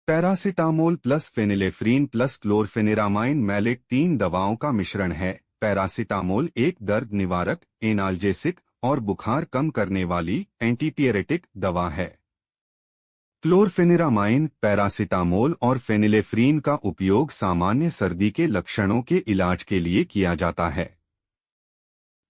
Paracetamol plus phenylephrine plus chlorpheniramine maleate 3 दवाओं का मिश्रण है। पैरासिटामोल एक दर्द निवारक, एनाल्जेसिक और बुखार कम करने वाली एंटीपियरेटिक दवा है। क्लोरफेनिरामाइन, पैरासिटामोल और फेनिलेफ्रीन का उपयोग सामान्य सर्दी के लक्षणों के इलाज के लिए किया जाता है।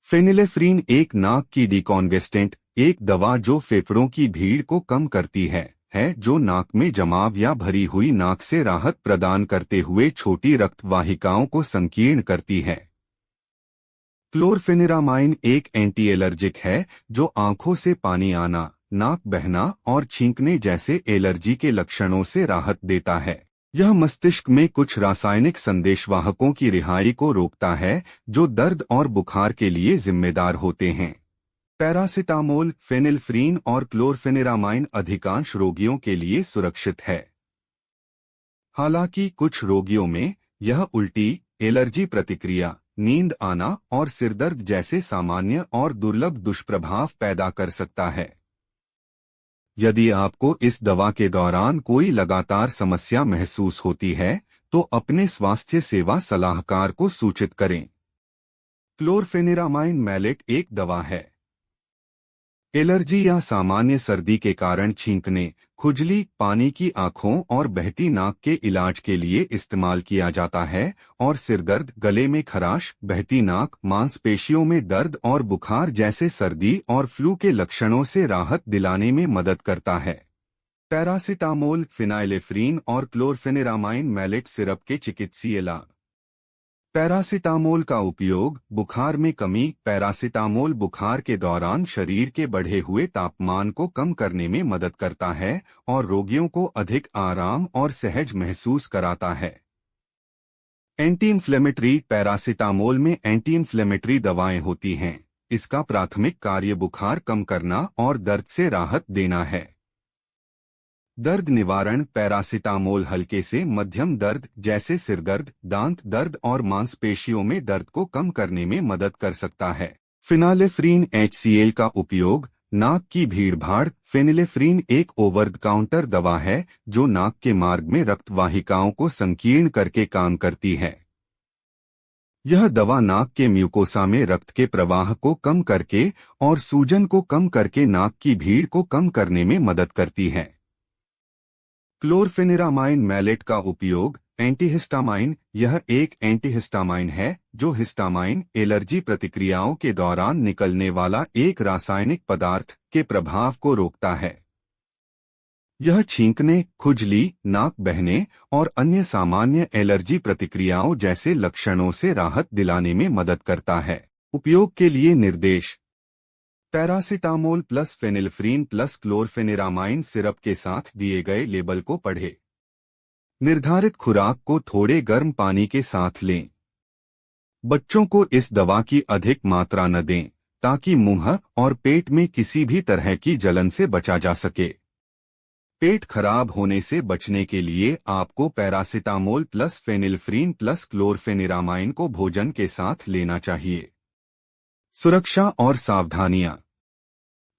फेनिलेफ्रीन एक नाक की डिकॉन्गेस्टेंट, एक दवा जो फेफड़ों की भीड़ को कम करती है जो नाक में जमाव या भरी हुई नाक से राहत प्रदान करते हुए छोटी रक्त वाहिकाओं को संकीर्ण करती है। क्लोरफेनिरामाइन एक एंटी एलर्जिक है जो आंखों से पानी आना, नाक बहना और छींकने जैसे एलर्जी के लक्षणों से राहत देता है। यह मस्तिष्क में कुछ रासायनिक संदेशवाहकों की रिहाई को रोकता है जो दर्द और बुखार के लिए जिम्मेदार होते हैं। पैरासिटामोल, फेनिलेफ्रीन और क्लोरफेनिरामाइन अधिकांश रोगियों के लिए सुरक्षित है। हालांकि कुछ रोगियों में यह उल्टी, एलर्जी प्रतिक्रिया, नींद आना और सिरदर्द जैसे सामान्य और दुर्लभ दुष्प्रभाव पैदा कर सकता है। यदि आपको इस दवा के दौरान कोई लगातार समस्या महसूस होती है तो अपने स्वास्थ्य सेवा सलाहकार को सूचित करें। क्लोरफेनिरामाइन मैलेट एक दवा है। एलर्जी या सामान्य सर्दी के कारण छींकने, खुजली, पानी की आंखों और बहती नाक के इलाज के लिए इस्तेमाल किया जाता है और सिरदर्द, गले में खराश, बहती नाक, मांसपेशियों में दर्द और बुखार जैसे सर्दी और फ्लू के लक्षणों से राहत दिलाने में मदद करता है। पैरासिटामोल, फेनिलेफ्रीन और क्लोरफेनिरामाइन मैलेट सिरप के चिकित्सीय लाभ। पैरासिटामोल का उपयोग बुखार में कमी। पैरासिटामोल बुखार के दौरान शरीर के बढ़े हुए तापमान को कम करने में मदद करता है और रोगियों को अधिक आराम और सहज महसूस कराता है। एंटी इन्फ्लेमेटरी, पैरासिटामोल में एंटी इन्फ्लेमेटरी दवाएं होती हैं। इसका प्राथमिक कार्य बुखार कम करना और दर्द से राहत देना है। दर्द निवारण, पैरासिटामोल हल्के से मध्यम दर्द जैसे सिरदर्द, दांत दर्द और मांसपेशियों में दर्द को कम करने में मदद कर सकता है। फेनिलेफ्रीन HCl का उपयोग नाक की भीड़भाड़। फेनिलेफ्रीन एक ओवर द काउंटर दवा है जो नाक के मार्ग में रक्त वाहिकाओं को संकीर्ण करके काम करती है। यह दवा नाक के म्यूकोसा में रक्त के प्रवाह को कम करके और सूजन को कम करके नाक की भीड़ को कम करने में मदद करती है। क्लोरफेनिरामाइन मैलेट का उपयोग एंटीहिस्टामाइन। यह एक एंटीहिस्टामाइन है जो हिस्टामाइन एलर्जी प्रतिक्रियाओं के दौरान निकलने वाला एक रासायनिक पदार्थ के प्रभाव को रोकता है। यह छींकने, खुजली, नाक बहने और अन्य सामान्य एलर्जी प्रतिक्रियाओं जैसे लक्षणों से राहत दिलाने में मदद करता है। उपयोग के लिए निर्देश। Paracetamol plus phenylephrine plus chlorpheniramine syrup के साथ दिए गए लेबल को पढ़ें। निर्धारित खुराक को थोड़े गर्म पानी के साथ लें। बच्चों को इस दवा की अधिक मात्रा न दें ताकि मुंह और पेट में किसी भी तरह की जलन से बचा जा सके। पेट खराब होने से बचने के लिए आपको paracetamol plus phenylephrine plus chlorpheniramine को भोजन के साथ लेना चाहिए। सुरक्षा और सावधानियां।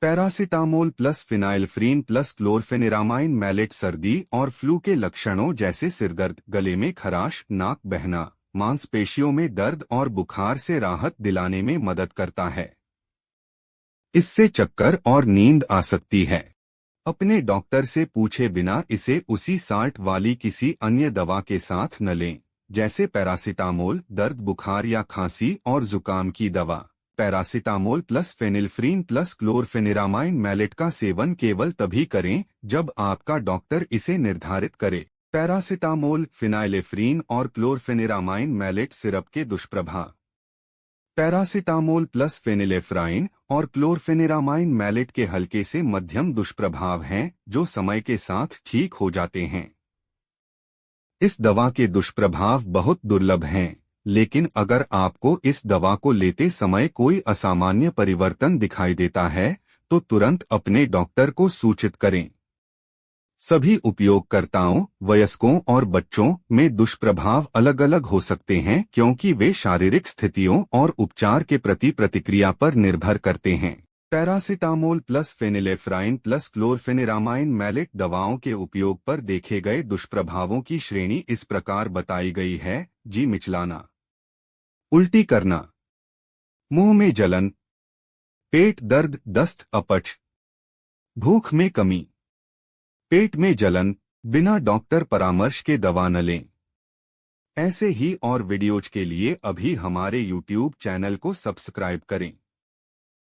Paracetamol plus phenylephrine plus chlorpheniramine maleate सर्दी और फ्लू के लक्षणों जैसे सिरदर्द, गले में खराश, नाक बहना, मांसपेशियों में दर्द और बुखार से राहत दिलाने में मदद करता है। इससे चक्कर और नींद आ सकती है। अपने डॉक्टर से पूछे बिना इसे उसी साल्ट वाली किसी अन्य दवा के साथ न लें, जैसे पैरासिटामोल, दर्द, बुखार या खांसी और जुकाम की दवा। Paracetamol plus phenylephrine plus chlorpheniramine maleate का सेवन केवल तभी करें जब आपका डॉक्टर इसे निर्धारित करे। पैरासिटामोल, फेनिलेफ्रीन और क्लोरफेनिरामाइन मैलेट सिरप के दुष्प्रभाव। पैरासिटामोल प्लस फेनिलेफ्राइन और क्लोरफेनिरामाइन मैलेट के हल्के से मध्यम दुष्प्रभाव हैं जो समय के साथ ठीक हो जाते हैं। इस दवा के दुष्प्रभाव बहुत दुर्लभ हैं, लेकिन अगर आपको इस दवा को लेते समय कोई असामान्य परिवर्तन दिखाई देता है तो तुरंत अपने डॉक्टर को सूचित करें। सभी उपयोगकर्ताओं, वयस्कों और बच्चों में दुष्प्रभाव अलग अलग हो सकते हैं क्योंकि वे शारीरिक स्थितियों और उपचार के प्रति प्रतिक्रिया पर निर्भर करते हैं। पैरासिटामोल प्लस फेनिलेफ्राइन प्लस क्लोरफेनिरामाइन मैलिट दवाओं के उपयोग पर देखे गए दुष्प्रभावों की श्रेणी इस प्रकार बताई गई है। जी मिचलाना, उल्टी करना, मुंह में जलन, पेट दर्द, दस्त, अपच, भूख में कमी, पेट में जलन, बिना डॉक्टर परामर्श के दवा न लें। ऐसे ही और वीडियोज के लिए अभी हमारे YouTube चैनल को सब्सक्राइब करें।